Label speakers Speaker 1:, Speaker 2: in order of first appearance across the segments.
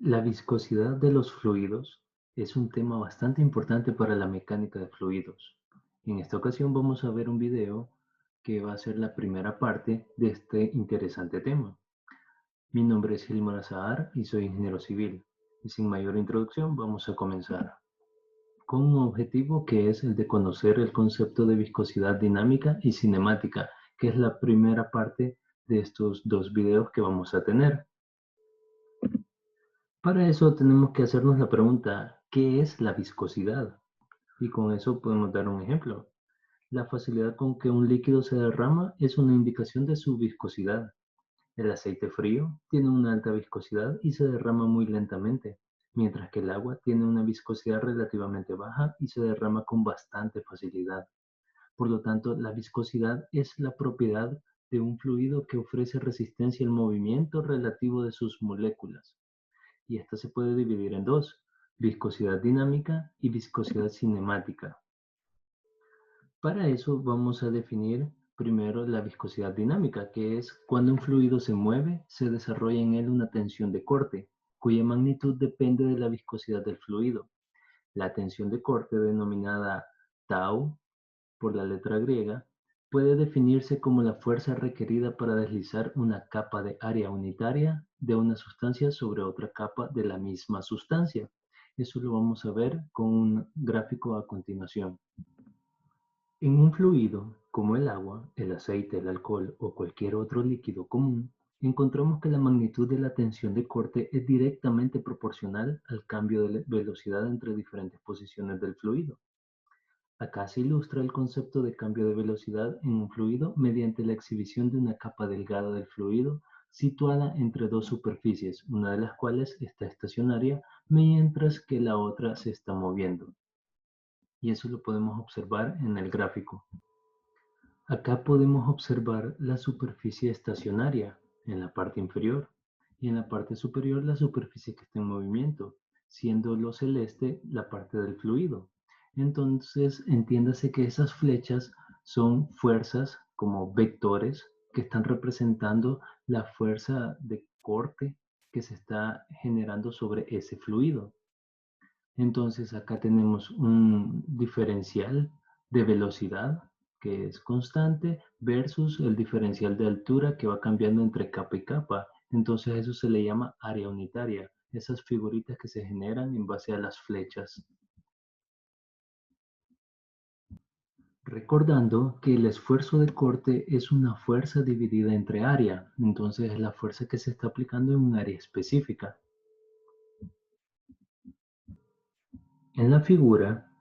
Speaker 1: La viscosidad de los fluidos es un tema bastante importante para la mecánica de fluidos. En esta ocasión vamos a ver un video que va a ser la primera parte de este interesante tema. Mi nombre es Gilmar Azahar y soy ingeniero civil. Y sin mayor introducción vamos a comenzar con un objetivo que es el de conocer el concepto de viscosidad dinámica y cinemática, que es la primera parte de estos dos videos que vamos a tener. Para eso tenemos que hacernos la pregunta, ¿qué es la viscosidad? Y con eso podemos dar un ejemplo. La facilidad con que un líquido se derrama es una indicación de su viscosidad. El aceite frío tiene una alta viscosidad y se derrama muy lentamente, mientras que el agua tiene una viscosidad relativamente baja y se derrama con bastante facilidad. Por lo tanto, la viscosidad es la propiedad de un fluido que ofrece resistencia al movimiento relativo de sus moléculas. Y esta se puede dividir en dos, viscosidad dinámica y viscosidad cinemática. Para eso vamos a definir primero la viscosidad dinámica, que es cuando un fluido se mueve, se desarrolla en él una tensión de corte, cuya magnitud depende de la viscosidad del fluido. La tensión de corte, denominada tau por la letra griega, puede definirse como la fuerza requerida para deslizar una capa de área unitaria de una sustancia sobre otra capa de la misma sustancia. Eso lo vamos a ver con un gráfico a continuación. En un fluido, como el agua, el aceite, el alcohol o cualquier otro líquido común, encontramos que la magnitud de la tensión de corte es directamente proporcional al cambio de velocidad entre diferentes posiciones del fluido. Acá se ilustra el concepto de cambio de velocidad en un fluido mediante la exhibición de una capa delgada del fluido situada entre dos superficies, una de las cuales está estacionaria, mientras que la otra se está moviendo. Y eso lo podemos observar en el gráfico. Acá podemos observar la superficie estacionaria en la parte inferior y en la parte superior la superficie que está en movimiento, siendo lo celeste la parte del fluido. Entonces, entiéndase que esas flechas son fuerzas como vectores que están representando la fuerza de corte que se está generando sobre ese fluido. Entonces, acá tenemos un diferencial de velocidad que es constante versus el diferencial de altura que va cambiando entre capa y capa. Entonces, eso se le llama área unitaria, esas figuritas que se generan en base a las flechas. Recordando que el esfuerzo de corte es una fuerza dividida entre área, entonces es la fuerza que se está aplicando en un área específica. En la figura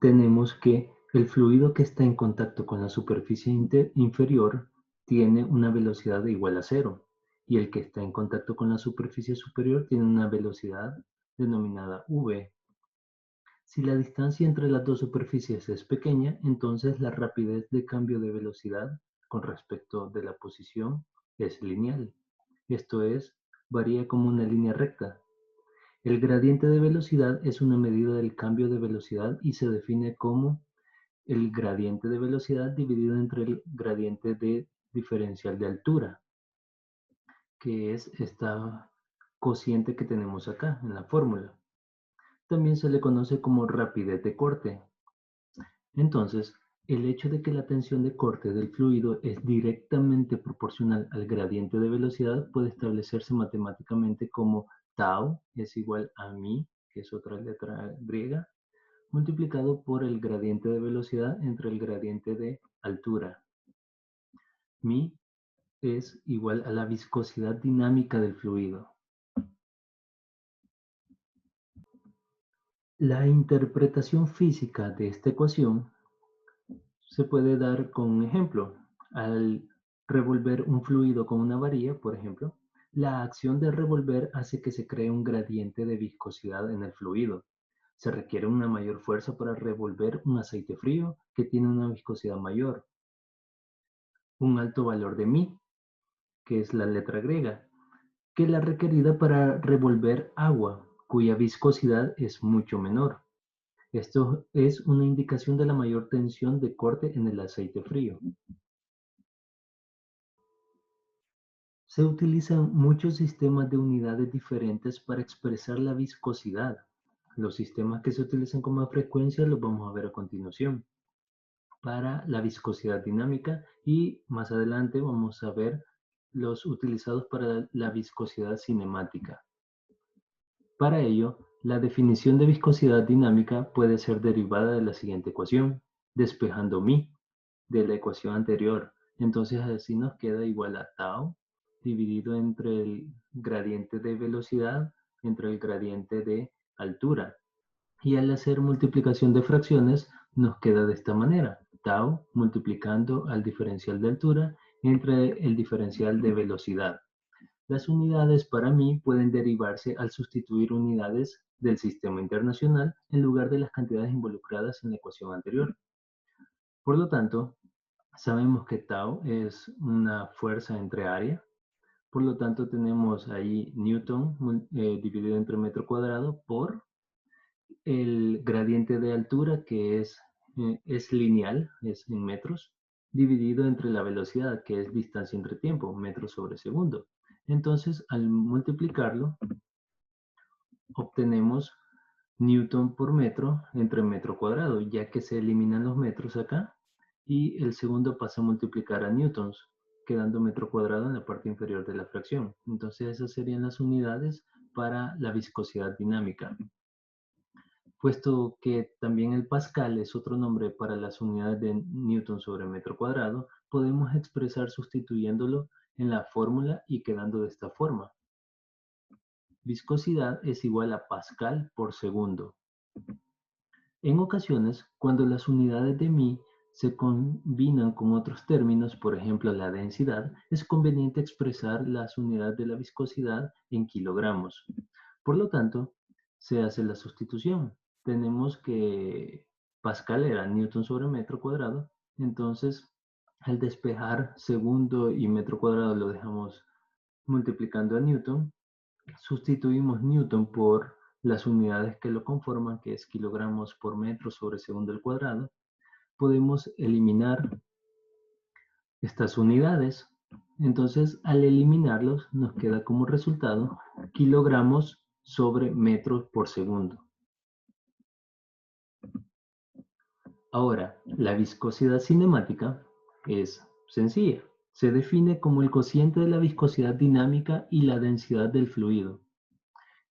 Speaker 1: tenemos que el fluido que está en contacto con la superficie inferior tiene una velocidad igual a cero y el que está en contacto con la superficie superior tiene una velocidad denominada v. Si la distancia entre las dos superficies es pequeña, entonces la rapidez de cambio de velocidad con respecto de la posición es lineal. Esto es, varía como una línea recta. El gradiente de velocidad es una medida del cambio de velocidad y se define como el gradiente de velocidad dividido entre el gradiente de diferencial de altura, que es esta cociente que tenemos acá en la fórmula. También se le conoce como rapidez de corte. Entonces, el hecho de que la tensión de corte del fluido es directamente proporcional al gradiente de velocidad puede establecerse matemáticamente como tau es igual a mi, que es otra letra griega, multiplicado por el gradiente de velocidad entre el gradiente de altura. Mi es igual a la viscosidad dinámica del fluido. La interpretación física de esta ecuación se puede dar con un ejemplo. Al revolver un fluido con una varilla, por ejemplo, la acción de revolver hace que se cree un gradiente de viscosidad en el fluido. Se requiere una mayor fuerza para revolver un aceite frío que tiene una viscosidad mayor. Un alto valor de mi, que es la letra griega, que la requerida para revolver agua, cuya viscosidad es mucho menor. Esto es una indicación de la mayor tensión de corte en el aceite frío. Se utilizan muchos sistemas de unidades diferentes para expresar la viscosidad. Los sistemas que se utilizan con más frecuencia los vamos a ver a continuación. Para la viscosidad dinámica y más adelante vamos a ver los utilizados para la viscosidad cinemática. Para ello, la definición de viscosidad dinámica puede ser derivada de la siguiente ecuación, despejando mi de la ecuación anterior. Entonces así nos queda igual a tau dividido entre el gradiente de velocidad entre el gradiente de altura. Y al hacer multiplicación de fracciones nos queda de esta manera, tau multiplicando al diferencial de altura entre el diferencial de velocidad. Las unidades para mí pueden derivarse al sustituir unidades del sistema internacional en lugar de las cantidades involucradas en la ecuación anterior. Por lo tanto, sabemos que tau es una fuerza entre área. Por lo tanto, tenemos ahí Newton dividido entre metro cuadrado por el gradiente de altura, que es lineal, es en metros, dividido entre la velocidad, que es distancia entre tiempo, metros sobre segundo. Entonces, al multiplicarlo, obtenemos Newton por metro entre metro cuadrado, ya que se eliminan los metros acá, y el segundo pasa a multiplicar a newtons, quedando metro cuadrado en la parte inferior de la fracción. Entonces, esas serían las unidades para la viscosidad dinámica. Puesto que también el pascal es otro nombre para las unidades de newton sobre metro cuadrado, podemos expresar sustituyéndolo en la fórmula y quedando de esta forma. Viscosidad es igual a pascal por segundo. En ocasiones, cuando las unidades de mí se combinan con otros términos, por ejemplo la densidad, es conveniente expresar las unidades de la viscosidad en kilogramos. Por lo tanto, se hace la sustitución. Tenemos que Pascal era Newton sobre metro cuadrado, entonces al despejar segundo y metro cuadrado lo dejamos multiplicando a Newton, sustituimos Newton por las unidades que lo conforman, que es kilogramos por metro sobre segundo al cuadrado. Podemos eliminar estas unidades. Entonces, al eliminarlos, nos queda como resultado kilogramos sobre metros por segundo. Ahora, la viscosidad cinemática es sencilla. Se define como el cociente de la viscosidad dinámica y la densidad del fluido.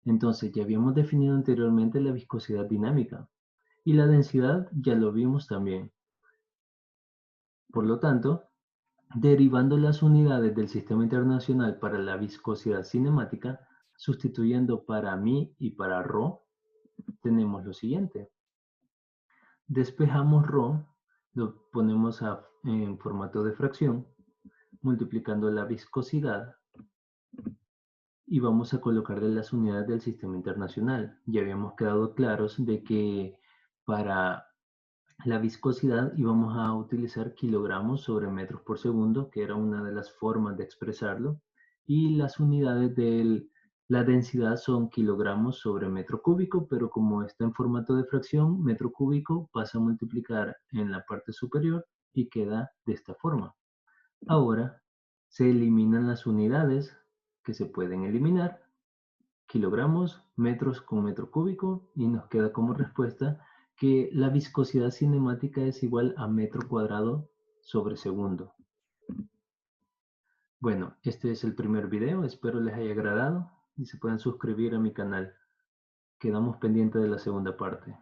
Speaker 1: Entonces, ya habíamos definido anteriormente la viscosidad dinámica y la densidad ya lo vimos también. Por lo tanto, derivando las unidades del sistema internacional para la viscosidad cinemática, sustituyendo para mí y para ρ, tenemos lo siguiente. Despejamos ρ, lo ponemos en formato de fracción, multiplicando la viscosidad y vamos a colocarle las unidades del sistema internacional. Ya habíamos quedado claros de que para la viscosidad íbamos a utilizar kilogramos sobre metros por segundo, que era una de las formas de expresarlo, y las unidades de la densidad son kilogramos sobre metro cúbico, pero como está en formato de fracción, metro cúbico pasa a multiplicar en la parte superior y queda de esta forma. Ahora se eliminan las unidades que se pueden eliminar, kilogramos, metros con metro cúbico, y nos queda como respuesta que la viscosidad cinemática es igual a metro cuadrado sobre segundo. Bueno, este es el primer video, espero les haya agradado y se puedan suscribir a mi canal. Quedamos pendientes de la segunda parte.